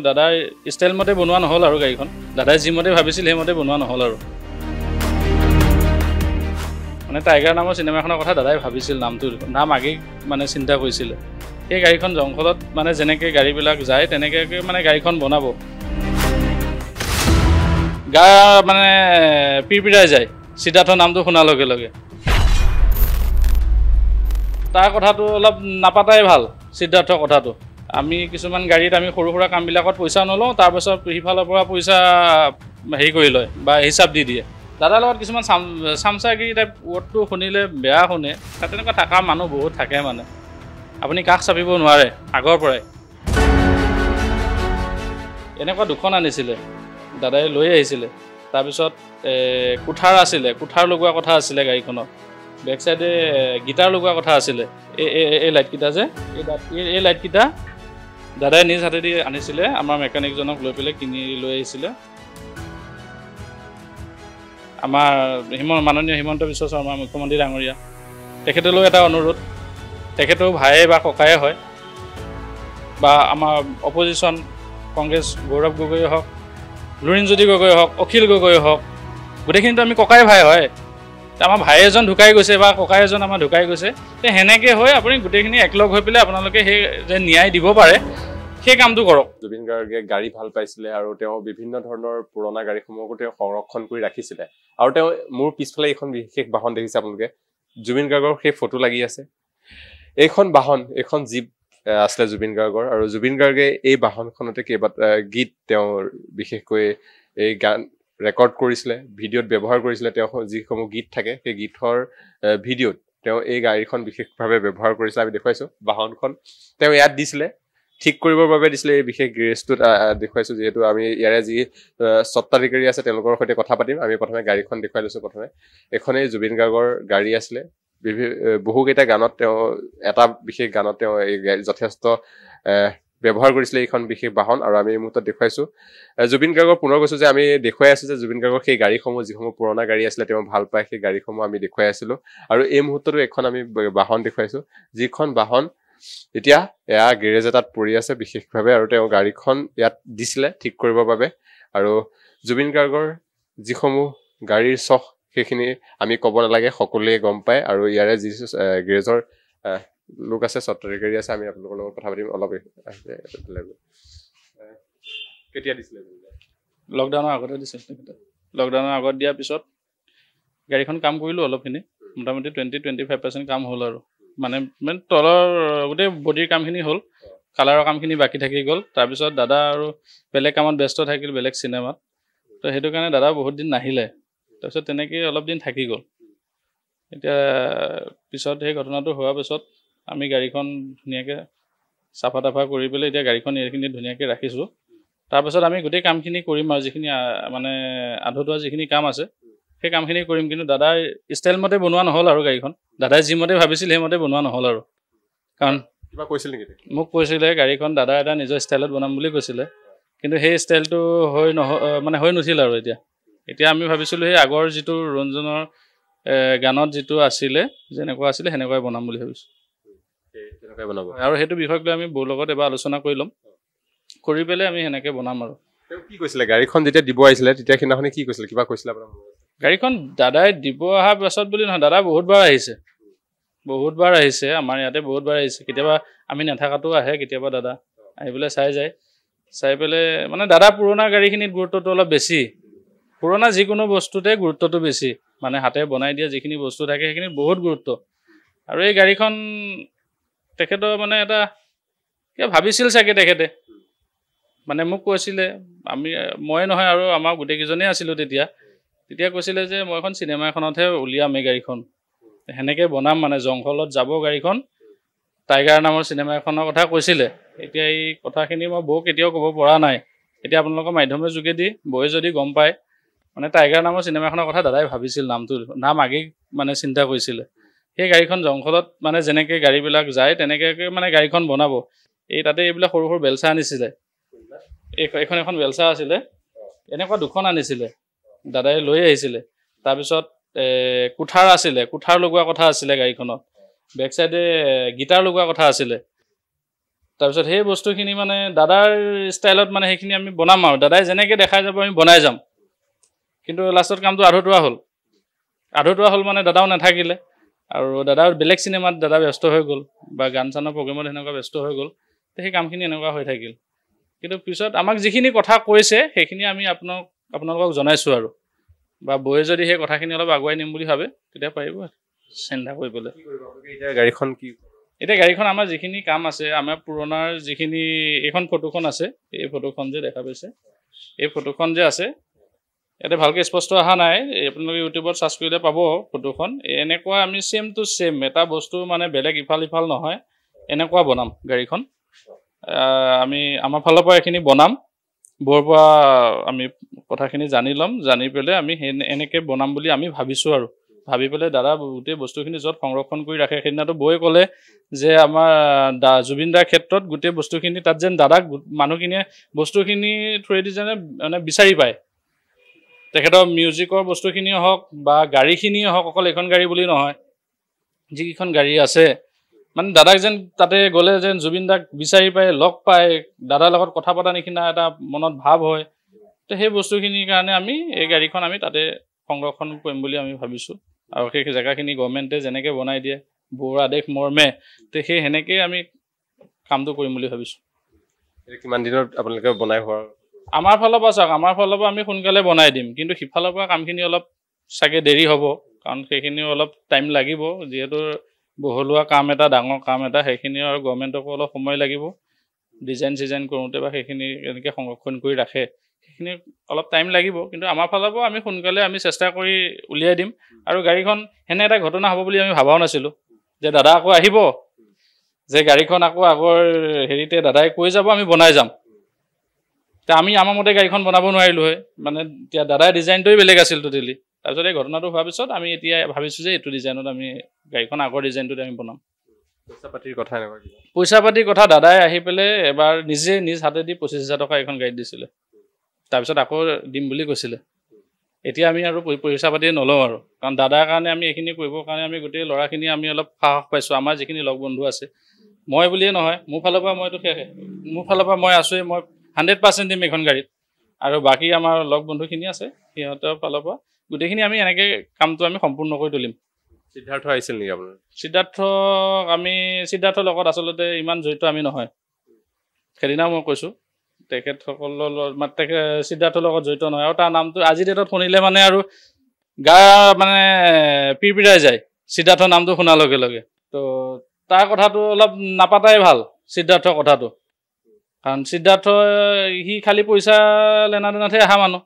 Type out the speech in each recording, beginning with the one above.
দাদাৰ ষ্টাইল মতে বনোৱা নহ'ল আৰু গাড়ীখন দাদাই যিমতে ভাবিছিল সেইমতে বনোৱা নহ'ল আৰু মানে টাইগাৰ নামৰ চিনেমাখনৰ কথা দাদাই ভাবিছিল নাম আগেই মানে চিন্তা কৰিছিলে সেই গাড়ীখন জংঘলত মানে যেনেকৈ গাড়ীবিলাক যায় তেনেকৈ মানে গাড়ীখন বনাব গা মানে পিৰপিৰাই যায় সিদ্ধাৰ্থ নামটো শুনাৰ লগে লগে তাৰ কথাটো অলপ নাপাতাই ভাল সিদ্ধাৰ্থ কথাটো আমি কিছুমান গাড়ীত আমি সৰু সুৰা কামবিলাকত পইচা নলওঁ তাৰপিছত সিফালৰ পৰা পইচা হেৰি কৰি লয় বা হিচাপ দি দিয়ে দাদাৰ লগত কিছুমান চামচাগিৰি টাইপ ৱৰ্ডটো শুনিলে বেয়া শুনে তাত তেনেকুৱা থকা মানুহ বহুত থাকে মানে আপুনি কাষ চাপিব নোৱাৰে আগৰ পৰাই এনেকুৱা দুখন আনিছিলে দাদাই লৈ আহিছিলে তাৰপিছত কুঠাৰ আছিলে কুঠাৰ লগোৱা কথা আছিলে গাড়ীখনত বেক চাইডে গিটাৰ লগোৱা কথা আছিলে এই লাইটকেইটা যে এই লাইটকেইটা দাদাই নিজ হাতেদি আনিছিলে আমাৰ মেকানিকজনক লৈ পেলাই কিনি লৈ আহিছিলে আমাৰ মাননীয় হিমন্ত বিশ্ব শৰ্মা মুখ্যমন্ত্ৰী ডাঙৰীয়া তেখেতলৈও এটা অনুৰোধ তেখেতেও ভায়ে বা ককায়ে হয় বা আমাৰ অপজিশ্যন কংগ্ৰেছ গৌৰৱ গগৈ হওক লুৰিণজ্যোতি গগৈ হওক অখিল গগৈ হওক গোটেইখিনিতো আমি ককাই ভাই হয় আমাৰ ভাই এজন ঢুকাই গৈছে বা ককাই এজন আমাৰ ঢুকাই গৈছে সেনেকৈ হৈ আপুনি গোটেইখিনি একলগ হৈ পেলাই আপোনালোকে সেই যে ন্যায় দিব পাৰে সেই কামটো কৰক জুবিন গাৰ্গে গাড়ী ভাল পাইছিলে আৰু তেওঁ বিভিন্ন ধৰণৰ পুৰণা গাড়ীসমূহকো তেওঁ সংৰক্ষণ কৰি ৰাখিছিলে আৰু তেওঁ মোৰ পিছফালে এইখন বিশেষ বাহন দেখিছে আপোনালোকে জুবিন গাৰ্গৰ সেই ফটো লাগি আছে এইখন বাহন এইখন জীপ আছিলে জুবিন গাৰ্গৰ আৰু জুবিন গাৰ্গে এই বাহনখনতে কেইবাটা গীত তেওঁৰ বিশেষকৈ এই গান ৰেকৰ্ড কৰিছিলে ভিডিঅ'ত ব্যৱহাৰ কৰিছিলে তেওঁ যিসমূহ গীত থাকে সেই গীতৰ ভিডিঅ'ত তেওঁ এই গাড়ীখন বিশেষভাৱে ব্যৱহাৰ কৰিছিলে আমি দেখুৱাইছোঁ বাহনখন তেওঁ ইয়াত দিছিলে ঠিক কৰিবৰ বাবে দিছিলে এই বিশেষ গেৰেজটোত দেখুৱাইছোঁ যিহেতু আমি ইয়াৰে যি স্বত্বাধিকাৰী আছে তেওঁলোকৰ সৈতে কথা পাতিম আমি প্ৰথমে গাড়ীখন দেখুৱাই লৈছোঁ প্ৰথমে এইখনেই জুবিন গাৰ্গৰ গাড়ী আছিলে বহুকেইটা গানত তেওঁ এটা বিশেষ গানত তেওঁ এই যথেষ্ট ব্যৱহাৰ কৰিছিলে এইখন বিশেষ বাহন আৰু আমি এই মুহূৰ্তত দেখুৱাইছোঁ জুবিন গাৰ্গৰ পুনৰ কৈছোঁ যে আমি দেখুৱাই আছোঁ যে জুবিন গাৰ্গৰ সেই গাড়ীসমূহ যিসমূহ পুৰণা গাড়ী আছিলে তেওঁ ভাল পায় সেই গাড়ীসমূহ আমি দেখুৱাই আছিলোঁ আৰু এই মুহূৰ্ততো এখন আমি বাহন দেখুৱাইছোঁ যিখন বাহন এতিয়া এয়া গেৰেজ এটাত পৰি আছে বিশেষভাৱে আৰু তেওঁ গাড়ীখন ইয়াত দিছিলে ঠিক কৰিবৰ বাবে আৰু জুবিন গাৰ্গৰ যিসমূহ গাড়ীৰ চখ সেইখিনি আমি ক'ব নালাগে সকলোৱে গম পায় আৰু ইয়াৰে যি গেৰেজৰ লোক আছে স্বত্বাধিকাৰী আছে আমি আপোনালোকৰ লগত কথা পাতিম অলপ কেতিয়া দিছিলে লকডাউনৰ আগতে দিছিল লকডাউনৰ আগত দিয়াৰ পিছত গাড়ীখন কাম কৰিলোঁ অলপখিনি মোটামুটি 20-25% কাম হ'ল আৰু মানে তলৰ গোটেই বডিৰ কামখিনি হ'ল কালাৰৰ কামখিনি বাকী থাকি গ'ল তাৰপিছত দাদা আৰু বেলেগ কামত ব্যস্ত থাকিল বেলেগ চিনেমাত তো সেইটো কাৰণে দাদা বহুত দিন নাহিলে তাৰপিছত তেনেকৈ অলপ দিন থাকি গ'ল এতিয়া পিছত সেই ঘটনাটো হোৱাৰ পিছত আমি গাড়ীখন ধুনীয়াকৈ চাফা তাফা কৰি পেলাই এতিয়া গাড়ীখন এইখিনি ধুনীয়াকৈ ৰাখিছোঁ তাৰপিছত আমি গোটেই কামখিনি কৰিম আৰু যিখিনি মানে আধৰুৱা যিখিনি কাম আছে সেই কামখিনি কৰিম কিন্তু দাদাৰ ষ্টাইল মতে বনোৱা নহ'ল আৰু গাড়ীখন দাদাই যিমতে ভাবিছিল সেইমতে বনোৱা নহ'ল আৰু কাৰণ কিবা কৈছিল নেকি মোক কৈছিলে গাড়ীখন দাদা এটা নিজৰ ষ্টাইলত বনাম বুলি কৈছিলে কিন্তু সেই ষ্টাইলটো হৈ নুঠিল আৰু এতিয়া আমি ভাবিছিলোঁ সেই আগৰ যিটো ৰঞ্জনৰ গানত যিটো আছিলে যেনেকুৱা আছিলে সেনেকুৱাই বনাম বুলি ভাবিছোঁ আৰু সেইটো বিষয়ক লৈ আমি বৌৰ লগত এবাৰ আলোচনা কৰি ল'ম কৰি পেলাই আমি সেনেকৈ বনাম আৰু তেওঁ কি কৈছিলে গাড়ীখন যেতিয়া দিব আহিছিলে তেতিয়া সেইদিনাখনি কি কৈছিলে কিবা কৈছিলে আপোনাৰ গাড়ীখন দাদাই দিব অহাৰ পাছত বুলি নহয় দাদা বহুতবাৰ আহিছে আমাৰ ইয়াতে বহুতবাৰ আহিছে কেতিয়াবা আমি নাথাকাতো আহে কেতিয়াবা দাদা আহি পেলাই চাই যায় চাই পেলাই মানে দাদা পুৰণা গাড়ীখিনিত গুৰুত্বটো অলপ বেছি পুৰণা যিকোনো বস্তুতে গুৰুত্বটো বেছি মানে হাতে বনাই দিয়া যিখিনি বস্তু থাকে সেইখিনিত বহুত গুৰুত্ব আৰু এই গাড়ীখন তেখেতৰ মানে এটা কিবা ভাবিছিল চাগে তেখেতে মানে মোক কৈছিলে মই নহয় আৰু আমাৰ গোটেইকেইজনেই আছিলোঁ তেতিয়া কৈছিলে যে মই এখন চিনেমা এখনতহে উলিয়াম এই গাড়ীখন সেনেকৈ বনাম মানে জংঘলত যাব গাড়ীখন টাইগাৰ নামৰ চিনেমা এখনৰ কথা কৈছিলে এতিয়া এই কথাখিনি মই বৌক কেতিয়াও ক'ব পৰা নাই এতিয়া আপোনালোকৰ মাধ্যমৰ যোগেদি বৌয়ে যদি গম পায় মানে টাইগাৰ নামৰ চিনেমাখনৰ কথা দাদাই ভাবিছিল নাম আগেই মানে চিন্তা কৰিছিলে সেই গাড়ীখন জংঘলত মানে যেনেকৈ গাড়ীবিলাক যায় তেনেকৈ মানে গাড়ীখন বনাব এই তাতে এইবিলাক সৰু সৰু বেলচা আনিছিলে এখন বেলচা আছিলে এনেকুৱা দুখন আনিছিলে দাদাই লৈ আহিছিলে তাৰপিছত কুঠাৰ আছিলে কুঠাৰ লগোৱা কথা আছিলে গাড়ীখনত বেক চাইডে গিটাৰ লগোৱা কথা আছিলে তাৰপিছত সেই বস্তুখিনি মানে দাদাৰ ষ্টাইলত মানে সেইখিনি আমি বনাম আৰু দাদাই যেনেকৈ দেখাই যাব আমি বনাই যাম কিন্তু লাষ্টত কামটো আধৰুৱা হ'ল মানে দাদাও নাথাকিলে আৰু দাদা বেলেগ চিনেমাত দাদা ব্যস্ত হৈ গ'ল বা গান চানৰ প্ৰগ্ৰেমত সেনেকুৱা ব্যস্ত হৈ গ'ল তো সেই কামখিনি এনেকুৱা হৈ থাকিল কিন্তু পিছত আমাক যিখিনি কথা কৈছে সেইখিনি আমি আপোনালোকক জনাইছোঁ আৰু বা বৌয়ে যদি সেই কথাখিনি অলপ আগুৱাই নিম বুলি ভাবে তেতিয়া পাৰিব চিন্তা কৰিবলৈ এতিয়া গাড়ীখন আমাৰ যিখিনি কাম আছে আমাৰ পুৰণাৰ যিখিনি এইখন ফটোখন আছে এই ফটোখন যে দেখা পাইছে এই ফটোখন যে আছে ইয়াতে ভালকৈ স্পষ্ট অহা নাই আপোনালোকে ইউটিউবত চাৰ্চ কৰিলে পাব ফটোখন এনেকুৱা আমি ছেম টু ছেম এটা বস্তু মানে বেলেগ ইফাল নহয় এনেকুৱা বনাম গাড়ীখন আমি আমাৰ ফালৰ পৰা এইখিনি বনাম বৰ পৰা আমি কথাখিনি জানি ল'ম জানি পেলাই আমি এনেকৈ বনাম বুলি আমি ভাবিছোঁ আৰু ভাবি পেলাই দাদা গোটেই বস্তুখিনি য'ত সংৰক্ষণ কৰি ৰাখে সেইদিনাটো বৌয়ে ক'লে যে আমাৰ জুবিন দাৰ ক্ষেত্ৰত গোটেই বস্তুখিনি তাত যেন দাদাক মানুহখিনিয়ে বস্তুখিনি থ্ৰুৱেদি যেনে মানে বিচাৰি পায় তেখেতৰ মিউজিকৰ বস্তুখিনিয়ে হওক বা গাড়ীখিনিয়ে হওক অকল এখন গাড়ী বুলি নহয় যিকেইখন গাড়ী আছে মানে দাদাক যেন তাতে গ'লে যেন জুবিন দাক বিচাৰি পায় লগ পায় দাদাৰ লগত কথা পতা নিচিনা এটা মনত ভাৱ হয় তো সেই বস্তুখিনিৰ কাৰণে আমি এই গাড়ীখন আমি তাতে সংৰক্ষণ কৰিম বুলি আমি ভাবিছোঁ আৰু সেই জেগাখিনি গভৰ্ণমেণ্টে যেনেকৈ বনাই দিয়ে বৌৰ আদেশ মৰ্মে তো সেই সেনেকৈয়ে আমি কামটো কৰিম বুলি ভাবিছোঁ কিমান দিনত আপোনালোকে বনাই হোৱাৰ আমাৰ ফালৰ পৰা চাওক আমাৰ ফালৰ পৰা আমি সোনকালে বনাই দিম কিন্তু সিফালৰ পৰা কামখিনি অলপ চাগে দেৰি হ'ব কাৰণ সেইখিনি অলপ টাইম লাগিব যিহেতু বহলোৱা কাম এটা ডাঙৰ কাম এটা সেইখিনি আৰু গভৰ্ণমেণ্টকো অলপ সময় লাগিব ডিজাইন কৰোঁতে বা সেইখিনি এনেকৈ সংৰক্ষণ কৰি ৰাখে সেইখিনি অলপ টাইম লাগিব কিন্তু আমাৰ ফালৰ পৰা আমি সোনকালে আমি চেষ্টা কৰি উলিয়াই দিম আৰু গাড়ীখন সেনে এটা ঘটনা হ'ব বুলি আমি ভাবাও নাছিলোঁ যে দাদা আকৌ আহিব যে গাড়ীখন আকৌ আগৰ হেৰিতে দাদাই কৈ যাব আমি বনাই যাম তে আমি আমাৰ মতে গাড়ীখন বনাব নোৱাৰিলোঁ হয় মানে এতিয়া দাদাৰ ডিজাইনটোৱে বেলেগ আছিল টোটেলি তাৰপিছত এই ঘটনাটো হোৱাৰ পিছত আমি এতিয়া ভাবিছোঁ যে এইটো ডিজাইনত আমি গাড়ীখন আগৰ ডিজাইনটোতে আমি বনাম পইচা পাতিৰ কথা দাদাই আহি পেলাই এবাৰ নিজ হাতেদি 25,000 টকা এখন গাড়ীত দিছিলে তাৰপিছত আকৌ দিম বুলি কৈছিলে এতিয়া আমি আৰু পইচা পাতি নলওঁ আৰু কাৰণ দাদাৰ কাৰণে আমি এইখিনি কৰিবৰ কাৰণে আমি গোটেই ল'ৰাখিনি আমি অলপ সাহস পাইছোঁ আমাৰ যিখিনি লগ বন্ধু আছে মই বুলিয়ে নহয় মোৰ ফালৰ পৰা মইতো মোৰ ফালৰ পৰা মই আছোঁৱেই মই 100% দিম এইখন গাড়ীত আৰু বাকী আমাৰ লগ বন্ধুখিনি আছে সিহঁতৰ ফালৰ পৰা গোটেইখিনি আমি এনেকৈ কামটো আমি সম্পূৰ্ণ কৰি তুলিম সিদ্ধাৰ্থ আহিছিল নেকি আপোনাৰ সিদ্ধাৰ্থৰ লগত আচলতে ইমান জড়িত আমি নহয় সেইদিনা মই কৈছোঁ তেখেতসকলৰ সিদ্ধাৰ্থৰ লগত জড়িত নহয় আৰু তাৰ নামটো আজিৰ ডেটত শুনিলে মানে আৰু গা মানে পিৰপিৰাই যায় সিদ্ধাৰ্থৰ নামটো শুনাৰ লগে লগে তো তাৰ কথাটো অলপ নাপাতাই ভাল সিদ্ধাৰ্থৰ কথাটো কাৰণ সিদ্ধাৰ্থ সি খালি পইচা লেনাদেনাতহে অহা মানুহ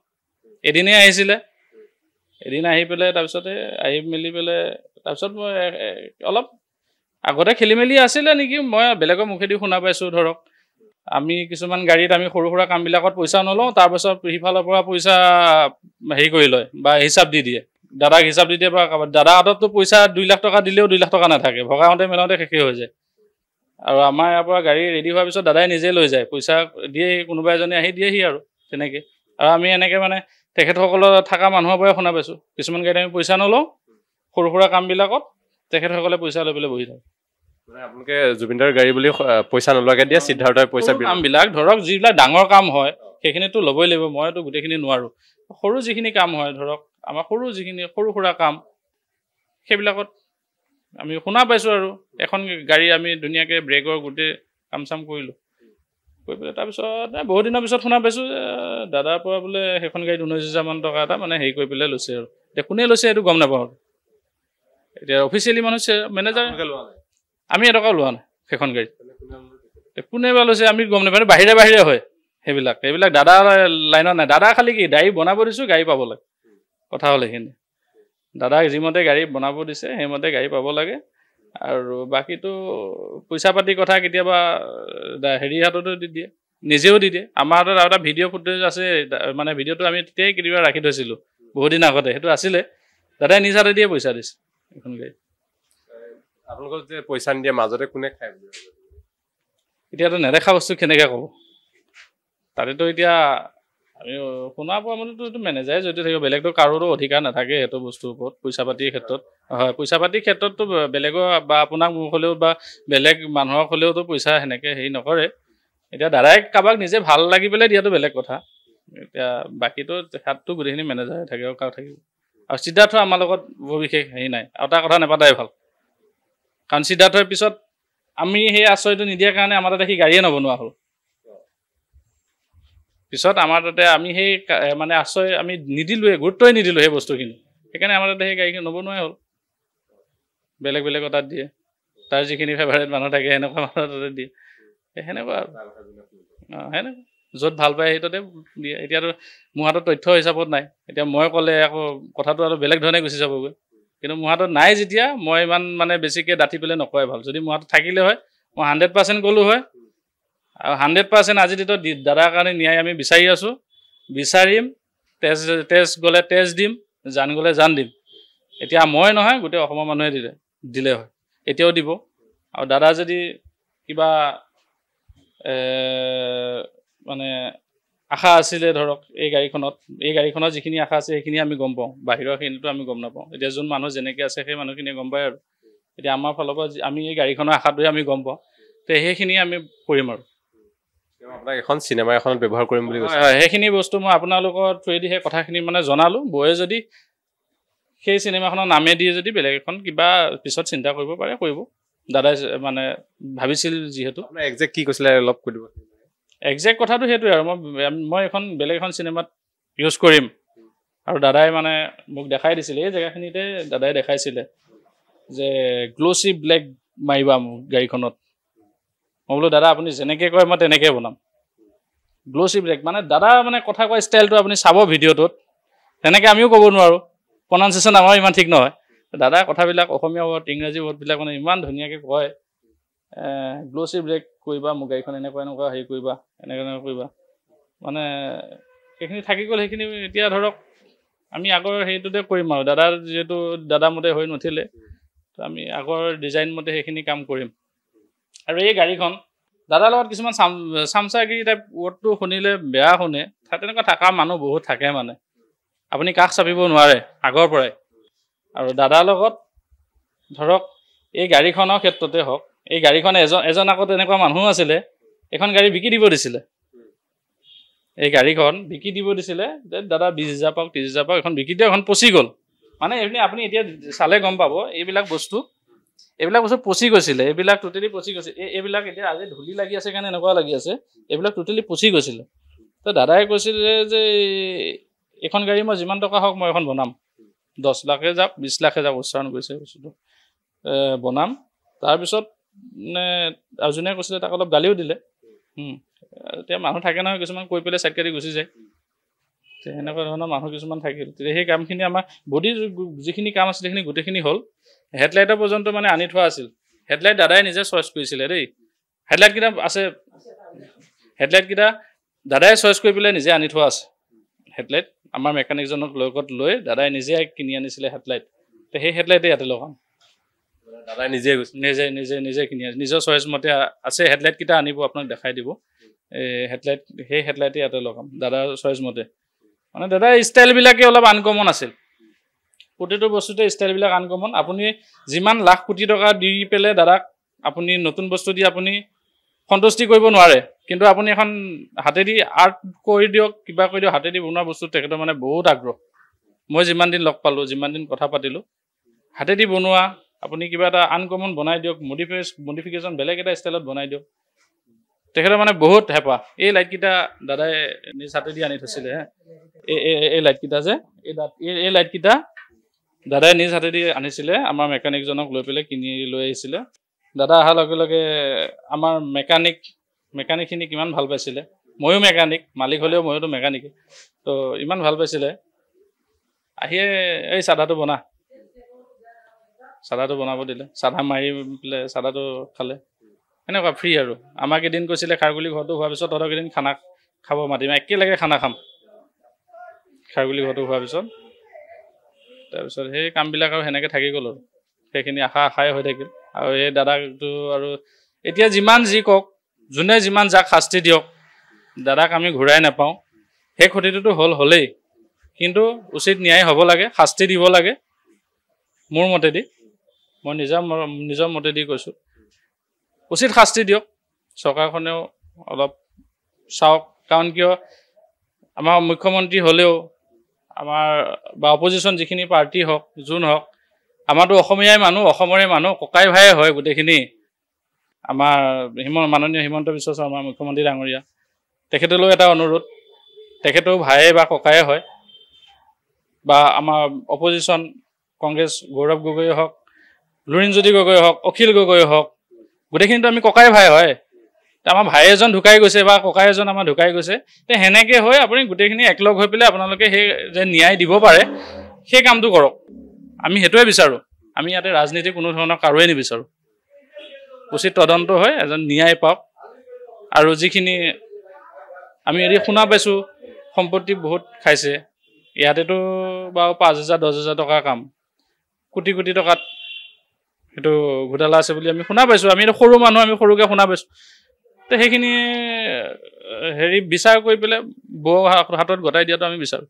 এদিনেই আহিছিলে এদিন আহি পেলাই তাৰপিছতে আহি মেলি পেলাই তাৰপিছত মই অলপ আগতে খেলি মেলি আছিলে নেকি মই বেলেগৰ মুখেদি শুনা পাইছোঁ ধৰক আমি কিছুমান গাড়ীত আমি সৰু সুৰা কামবিলাকত পইচা নলওঁ তাৰপাছত সিফালৰ পৰা পইচা হেৰি কৰি লয় বা হিচাপ দি দিয়ে দাদাক হিচাপ দি দিয়ে বা দাদা হাতততো পইচা 2 লাখ টকা দিলেও 2 লাখ টকা নাথাকে ভগাওঁতে মেলাওঁতে শেষেই হৈ যায় আৰু আমাৰ ইয়াৰ পৰা গাড়ী ৰেডি হোৱাৰ পিছত দাদাই নিজে লৈ যায় পইচা দিয়ে কোনোবা এজনে আহি দিয়েহি আৰু তেনেকৈ আৰু আমি এনেকৈ মানে তেখেতসকলৰ থকা মানুহৰ পৰাই শুনা পাইছোঁ কিছুমান গাড়ীত আমি পইচা নলওঁ সৰু সুৰা কামবিলাকত তেখেতসকলে পইচা লৈ পেলাই বহি থাকে আপোনালোকে জুবিনদাৰ গাড়ী বুলি পইচা নোলোৱাকৈ দিয়ে সিদ্ধাৰ্থই পইচা কামবিলাক ধৰক যিবিলাক ডাঙৰ কাম হয় সেইখিনিতো ল'বই লাগিব মইতো গোটেইখিনি নোৱাৰোঁ সৰু যিখিনি কাম হয় ধৰক আমাৰ যিখিনি সৰু সুৰা কাম সেইবিলাকত আমি শুনা পাইছোঁ আৰু এখন গাড়ী আমি ধুনীয়াকৈ ব্ৰেকৰ গোটেই কাম চাম কৰিলোঁ কৰি পেলাই তাৰপিছত বহুত দিনৰ পিছত শুনা পাইছোঁ যে দাদাৰ পৰা বোলে সেইখন গাড়ীত 19,000 মান টকা এটা মানে হেৰি কৰি পেলাই লৈছে আৰু এতিয়া কোনে লৈছে এইটো গম নাপাওঁ এতিয়া অফিচিয়েলি মানুহ মেনেজাৰ আমি এটকাও লোৱা নাই সেইখন গাড়ীত কোনে বা লৈছে আমি গম নাপাওঁ বাহিৰে হয় সেইবিলাক দাদা লাইনত নাই দাদা খালি কি গাড়ী বনাব দিছোঁ গাড়ী পাব লাগে কথা হ'ল সেইখিনি দাদাক যিমতে গাড়ী বনাব দিছে সেইমতে গাড়ী পাব লাগে আৰু বাকীটো পইচা পাতিৰ কথা কেতিয়াবা হেৰি হাততো দি দিয়ে নিজেও দি দিয়ে আমাৰ হাতত আৰু এটা ভিডিঅ' ফুটেজ আছে মানে ভিডিঅ'টো আমি তেতিয়াই কেতিয়াবা ৰাখি থৈছিলোঁ বহুত দিন আগতে সেইটো আছিলে দাদাই নিজ হাতে দিয়ে পইচা দিছে এখন গাড়ী আপোনালোকক যে পইচা নিদিয়ে মাজতে কোনে খায় এতিয়াতো নেদেখা বস্তু কেনেকৈ ক'ব তাতেতো এতিয়া আমি শুনা পোৱা মতেতো এইটো মেনেজাৰে যদি থাকিব, বেলেগতো কাৰোতো অধিকাৰ নাথাকে সেইটো বস্তুৰ ওপৰত। পইচা পাতিৰ ক্ষেত্ৰত হয়, পইচা পাতিৰ ক্ষেত্ৰততো বেলেগৰ বা আপোনাক মোক হ'লেও বা বেলেগ মানুহক হ'লেওতো পইচা সেনেকৈ হেৰি নকৰে। এতিয়া দাদাই কাৰোবাক নিজে ভাল লাগি পেলাই দিয়াটো বেলেগ কথা। এতিয়া বাকীতো হাতটো গোটেইখিনি মেনেজাৰে থাকে আৰু কাৰো থাকিব। আৰু সিদ্ধাৰ্থ আমাৰ লগত বৰ বিশেষ হেৰি নাই, আৰু তাৰ কথা নাপাতাই ভাল। কাৰণ সিদ্ধাৰ্থৰ পিছত আমি সেই আশ্ৰয়টো নিদিয়াৰ কাৰণে আমাৰ তাতে সি গাড়ীয়ে নবনোৱা হ'ল। পিছত আমাৰ তাতে আমি সেই মানে আশ্ৰয় আমি নিদিলোৱে, গুৰুত্বই নিদিলোঁ সেই বস্তুখিনি। সেইকাৰণে আমাৰ তাতে সেই গাড়ীখিনি নবনোৱাই হ'ল। বেলেগ বেলেগৰ তাত দিয়ে, তাৰ যিখিনি ফেভাৰেট মানুহ থাকে সেনেকুৱা মানুহৰ তাতে দিয়ে। সেনেকুৱা আৰু সেনেকুৱা য'ত ভাল পায় সেই তাতে দিয়ে। এতিয়াতো মোৰ হাতত তথ্য হিচাপত নাই, এতিয়া মই ক'লে আকৌ কথাটো আৰু বেলেগ ধৰণে গুচি যাবগৈ। কিন্তু মোৰ হাতত নাই যেতিয়া মই ইমান মানে বেছিকৈ ডাঠি পেলাই নকয় ভাল। যদি মোৰ হাতত থাকিলে হয় মই 100% গ'লোঁ হয়। আৰু 100% আজি দিনত দাদাৰ কাৰণে ন্যায় আমি বিচাৰি আছোঁ, বিচাৰিম। তেজ গ'লে তেজ দিম, জান গ'লে জান দিম। এতিয়া মই নহয়, গোটেই অসমৰ মানুহে দিলে হয়, এতিয়াও দিব। আৰু দাদা যদি কিবা মানে আশা আছিলে ধৰক এই গাড়ীখনত যিখিনি আশা আছে সেইখিনি আমি গম পাওঁ, বাহিৰৰখিনিতো আমি গম নাপাওঁ। এতিয়া যোন মানুহ যেনেকৈ আছে সেই মানুহখিনিয়ে গম পায় আৰু। এতিয়া আমাৰ ফালৰ পৰা আমি এই গাড়ীখনৰ আশাটোৱে আমি গম পাওঁ, তো সেইখিনি আমি কৰিম আৰু। আপোনাক এখন চিনেমা এখনত ব্যৱহাৰ কৰিম বুলি কৈছে। হয়, সেইখিনি বস্তু মই আপোনালোকৰ থ্ৰুৱেদি সেই কথাখিনি মানে জনালোঁ। বৌয়ে যদি সেই চিনেমাখনৰ নামে দিয়ে যদি বেলেগ এখন কিবা পিছত চিন্তা কৰিব পাৰে, কৰিব। দাদাই মানে ভাবিছিল যিহেতু। একজেক্ট কি কৈছিলে অলপ কৈ দিব। একজেক্ট কথাটো সেইটোৱে আৰু মই এখন বেলেগ এখন চিনেমাত ইউজ কৰিম। আৰু দাদাই মানে মোক দেখাই দিছিলে, এই জেগাখিনিতে দাদাই দেখাইছিলে যে গ্ল'চি ব্লেক মাৰিবা মোক গাড়ীখনত। মই বোলো দাদা আপুনি যেনেকৈ কয় মই তেনেকৈ বনাম। গ্ল'চি ব্লেক মানে দাদা মানে কথা কোৱা ষ্টাইলটো আপুনি চাব ভিডিঅ'টোত, তেনেকৈ আমিও ক'ব নোৱাৰোঁ। প্ৰনাউন্সিয়েশ্যন আমাৰ ইমান ঠিক নহয়। দাদা কথাবিলাক অসমীয়া ৱৰ্ড ইংৰাজী ৱৰ্ডবিলাক মানে ইমান ধুনীয়াকৈ কয়। গ্ল'চি ব্লেক কৰিবা মোক গাড়ীখন, এনেকুৱা হেৰি কৰিবা, এনেকৈ কৰিবা। মানে সেইখিনি থাকি গ'ল। সেইখিনি এতিয়া ধৰক আমি আগৰ হেৰিটোতে কৰিম আৰু। দাদাৰ যিহেতু দাদা মতে হৈ নুঠিলে, তো আমি আগৰ ডিজাইন মতে সেইখিনি কাম কৰিম। আৰু এই গাড়ীখন দাদাৰ লগত কিছুমান চামচাগিৰি টাইপ ৱৰ্ডটো শুনিলে বেয়া শুনে, তেনেকুৱা থকা মানুহ বহুত থাকে মানে। আপুনি কাষ চাপিব নোৱাৰে আগৰ পৰাই। আৰু দাদাৰ লগত ধৰক এই গাড়ীখনৰ ক্ষেত্ৰতে হওক, এই গাড়ীখন এজন আগত এনেকুৱা মানুহো আছিলে, এখন গাড়ী বিকি দিব দিছিলে। এই গাড়ীখন বিকি দিব দিছিলে, দাদা 20,000 পাওক 30,000 পাওক, এখন বিকি দিয়ক, এখন পচি গ'ল। মানে আপুনি এতিয়া চালে গম পাব এইবিলাক বস্তু পচি গৈছিলে। এইবিলাক টোটেলি পচি গৈছে। এইবিলাক এতিয়া আজি ধূলি লাগি আছে কাৰণে এনেকুৱা লাগি আছে, এইবিলাক টোটেলি পচি গৈছিলে। তো দাদাই কৈছিলে যে এখন গাড়ী মই যিমান টকা হওক মই এখন বনাম, 10 লাখে যাওক 20 লাখে যাওক, উচ্চাৰণ কৰিছে বস্তুটো, বনাম। তাৰপিছত আৰু যোনে কৈছিলে তাক অলপ গালিও দিলে। এতিয়া মানুহ থাকে নহয় কিছুমান, কৈ পেলাই চাইড কাটি গুচি যায়। সেনেকুৱা ধৰণৰ মানুহ কিছুমান থাকিল। তেতিয়া সেই কামখিনি আমাৰ বডিৰ যিখিনি কাম আছিলে সেইখিনি গোটেইখিনি হ'ল। হেডলাইটৰ পৰ্যন্ত মানে আনি থোৱা আছিল। হেডলাইট দাদাই নিজে চইচ কৰিছিলে দেই। হেডলাইটকেইটা আছে, হেডলাইটকেইটা দাদাই চইচ কৰি পেলাই নিজে আনি থোৱা আছে। হেডলাইট আমাৰ মেকানিকজনক লগত লৈ দাদাই নিজে কিনি আনিছিলে হেডলাইট। তো সেই হেডলাইটে ইয়াতে লগাম। দাদাই নিজে গৈছে, নিজে কিনি আনিছে, নিজৰ চইচ মতে আছে। হেডলাইটকেইটা আনিব, আপোনাক দেখাই দিব। সেই হেডলাইটে ইয়াতে লগাম দাদাৰ চইচ মতে। মানে দাদাৰ ষ্টাইলবিলাকে অলপ আনকমন আছিল। প্ৰতিটো বস্তুতে ষ্টাইলবিলাক আনকমন। আপুনি যিমান লাখ কোটি টকা দি পেলাই দাদাক আপুনি নতুন বস্তু দি আপুনি সন্তুষ্টি কৰিব নোৱাৰে, কিন্তু আপুনি এখন হাতেদি আৰ্ট কৰি দিয়ক, কিবা কৰি দিয়ক, হাতেদি বনোৱা বস্তু তেখেতৰ মানে বহুত আগ্ৰহ। মই যিমান দিন লগ পালোঁ, যিমান দিন কথা পাতিলোঁ, হাতেদি বনোৱা আপুনি কিবা এটা আনকমন বনাই দিয়ক, মডিফিকেশ্যন বেলেগ এটা ষ্টাইলত বনাই দিয়ক, তেখেতৰ মানে বহুত হেঁপাহ। এই লাইটকেইটা দাদাই নিজ হাতেদি আনি থৈছিলে। এই লাইটকেইটা যে এই লাইটকেইটা দাদাই নিজ হাতেদি আনিছিলে, আমাৰ মেকানিকজনক লৈ পেলাই কিনি লৈ আহিছিলে। দাদা অহাৰ লগে লগে আমাৰ মেকানিকখিনি কিমান ভাল পাইছিলে। ময়ো মেকানিক, মালিক হ'লেও ময়োতো মেকানিক। তো ইমান ভাল পাইছিলে। আহিয়ে এই চাদাটো বনাব দিলে। চাদা মাৰি পেলাই চাদাটো খালে। এনেকুৱা ফ্ৰী আৰু। আমাক এদিন কৈছিলে খাৰগুলি ঘৰটো হোৱাৰ পিছত তহঁতক এদিন খানা খাব মাতিম, একেলগে খানা খাম খাৰগুলি ঘৰটো হোৱাৰ পিছত। তাৰপিছত সেই কামবিলাক আৰু সেনেকৈ থাকি গ'ল আৰু। সেইখিনি আশাই হৈ থাকিল। আৰু এই দাদাকটো আৰু এতিয়া যিমান যি কওক, যোনে যিমান যাক শাস্তি দিয়ক, দাদাক আমি ঘূৰাই নাপাওঁ। সেই ক্ষতিটোতো হ'লেই, কিন্তু উচিত ন্যায় হ'ব লাগে, শাস্তি দিব লাগে। মোৰ মতেদি, মই নিজৰ মতেদি কৈছোঁ, উচিত শাস্তি দিয়ক। চৰকাৰখনেও অলপ চাওক, কাৰণ কিয় আমাৰ মুখ্যমন্ত্ৰী হ'লেও আমাৰ বা অপজিশ্যন যিখিনি পাৰ্টি হওক, যোন হওক, আমাৰতো অসমীয়াই মানুহ, অসমৰে মানুহ, ককাই ভাই হয় গোটেইখিনি। আমাৰ মাননীয় হিমন্ত বিশ্ব শৰ্মা মুখ্যমন্ত্ৰী ডাঙৰীয়া, তেখেতলৈও এটা অনুৰোধ, তেখেতেও ভায়ে বা ককায়ে হয়, বা আমাৰ অপজিশ্যন কংগ্ৰেছ গৌৰৱ গগৈ হওক, লুৰিণজ্যোতি গগৈ হওক, অখিল গগৈ হওক, গোটেইখিনিতো আমি ককাই ভাই হয়। আমাৰ ভাই এজন ঢুকাই গৈছে বা ককাই এজন আমাৰ ঢুকাই গৈছে, তে সেনেকৈ হৈ আপুনি গোটেইখিনি একলগ হৈ পেলাই আপোনালোকে সেই যে ন্যায় দিব পাৰে সেই কামটো কৰক। আমি সেইটোৱে বিচাৰোঁ। আমি ইয়াতে ৰাজনীতি কোনো ধৰণৰ কাৰোৱে নিবিচাৰোঁ। উচিত তদন্ত হয়, এজন ন্যায় পাওক। আৰু যিখিনি আমি এৰি শুনা পাইছোঁ সম্পত্তি বহুত খাইছে, ইয়াতেতো বাৰু 5,000 10,000 টকাৰ কাম, কোটি কোটি টকাত সেইটো ঘোটালা আছে বুলি আমি শুনা পাইছোঁ। আমি সৰু মানুহ, আমি সৰুকৈ শুনা পাইছোঁ। তো সেইখিনি বিচাৰ কৰি পেলাই বৌ হাতত গতাই দিয়াটো আমি বিচাৰোঁ।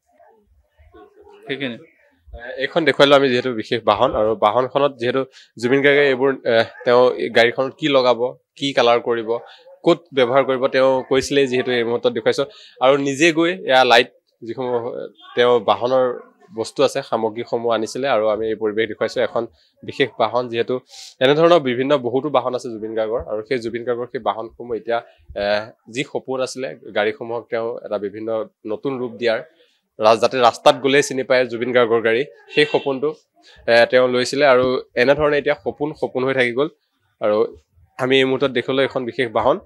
সেইখিনি এইখন দেখুৱালোঁ আমি যিহেতু বিশেষ বাহন, আৰু বাহনখনত যিহেতু জুবিন গাৰ্গে এইবোৰ তেওঁ গাড়ীখনত কি লগাব, কি কালাৰ কৰিব, ক'ত ব্যৱহাৰ কৰিব তেওঁ কৈছিলেই, যিহেতু এই মুহূৰ্তত দেখুৱাইছোঁ। আৰু নিজে গৈ এয়া লাইট যিসমূহ তেওঁ বাহনৰ বস্তু আছে, সামগ্ৰীসমূহ আনিছিলে, আৰু আমি এই পৰিৱেশ দেখুৱাইছোঁ। এখন বিশেষ বাহন, যিহেতু এনেধৰণৰ বহুতো বাহন আছে জুবিন গাৰ্গৰ, আৰু সেই জুবিন গাৰ্গৰ সেই বাহনসমূহ এতিয়া যি সপোন আছিলে গাড়ীসমূহক তেওঁ এটা বিভিন্ন নতুন ৰূপ দিয়াৰ, যাতে ৰাস্তাত গ'লেই চিনি পায় জুবিন গাৰ্গৰ গাড়ী, সেই সপোনটো তেওঁ লৈছিলে। আৰু এনেধৰণে এতিয়া সপোন হৈ থাকি গ'ল। আৰু আমি এই মুহূৰ্তত দেখিলোঁ এখন বিশেষ বাহন,